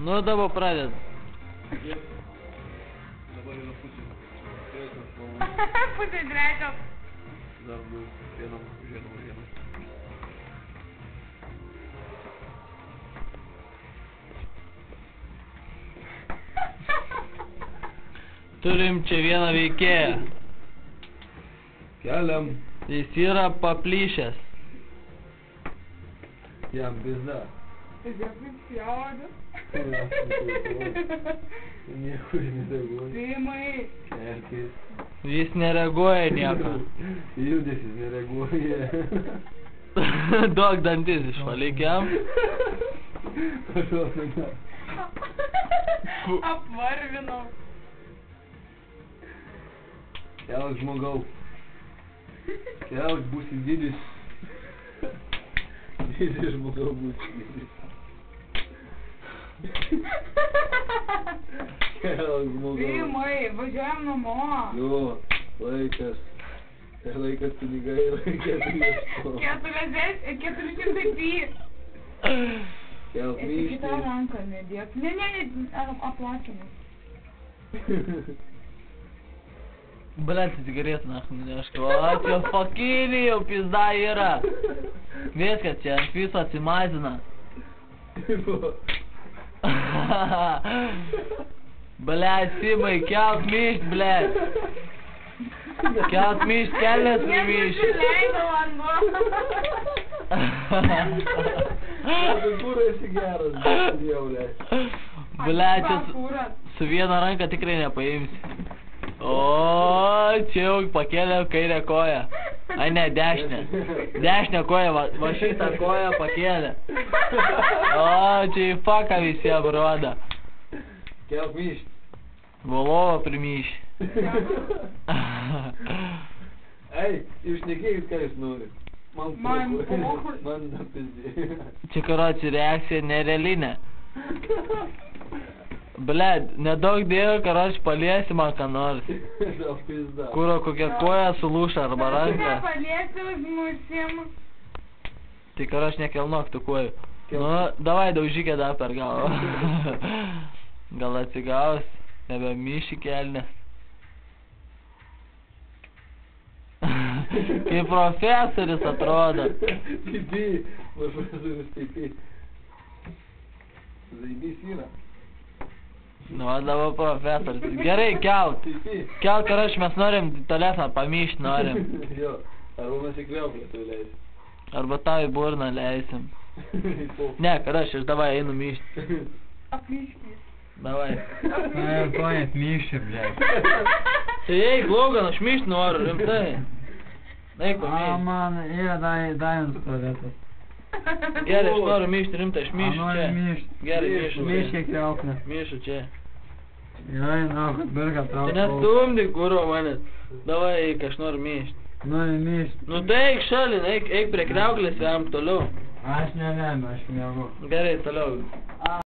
Nu, dabar pradėt. Dabar yra pusė. Pusė trečios. Dar bus vienam. Turim čia vieną veikėją. Keliam. Jis yra paplyšęs. Jam pizda. Tiesiog nupjaudu. Niekur nereaguoja. Simai. Kerkis. Jis nereaguoja nieko. Judesys nereaguoja. Duok dantis išvalyk jam. Apvarvinau. Kelk žmogau. Kelk, būsi didis. Didis žmogau būsi didis. Kelk žmogau. Simai, važiuojam namo. Jo, laikas. Laikas pinigai, laikas ieško. 400 py. Kelk Esi myšti. kitą ranką nedėk. Ne, aplakinus. Блядь, cigaretę nахуй nunešk. O, čia fakinį jau pizda yra. Viskas čia ant viso atsimazina. Блядь, Simai, kelk myšt, блядь. Kelk myšt, kelnes primyšt. Nesusileido vanduo. Kur esi geras, jau, blядь. Блядь, čia su viena ranka tikrai nepaimsi. O, čia jau pakėlė kairę koją. Ai ne, dešinę. Dešinę koją, va šitą koją pakėlė. O, čia į faką visiems rodo. Kelk myšt. Volovą primyš. Ei, jūs šnekėjus, ką jūs norit. Man pochui. Man napizdė. Čia karoči reakcija nerealinė. Bled, nedaug dėjo, karoči paliesi man ką nors. Tau pizda. Kuro kokia koja sulūša arba ranka. Nepaliesi užmusim. Tai karoči nekelnok tų kojų. Nu, davai daužykė dar per galvą. Gal atsigaus, nebemyši kelnes. Kaip profesorius atrodo. Pipi, profesorius pipi. Zaibys yra. Nu, va dabar profesorius. Gerai, kelk. Pipi. Kelk, karoči, mes norim tolesnę pamyšt norim. Jo, arba mes į kriauklę tu leisim. Arba tau į burną leisim. Ne, karoči, aš davai einu myšt. Aplyškis. Davai. Ponet myšė, blėt. Tai eik, Logan, aš myšt noriu, rimtai. Eik pamyšt. Man, yra, dai jums tualetas. Gerai, aš noriu myšt, rimtai, aš myšiu Nori čia. myšt. Gerai, myšiu Myšė čia. kriauklę. Myšiu čia. Joj, na, birka tau. Tai nestumdik, kuro manęs. Davai eik, aš noriu myšt. Nori myšt. Nu tai eik šalin, eik prie kriauklės, jam toliau. Aš nelemiu, aš miegu. Gerai, toliau.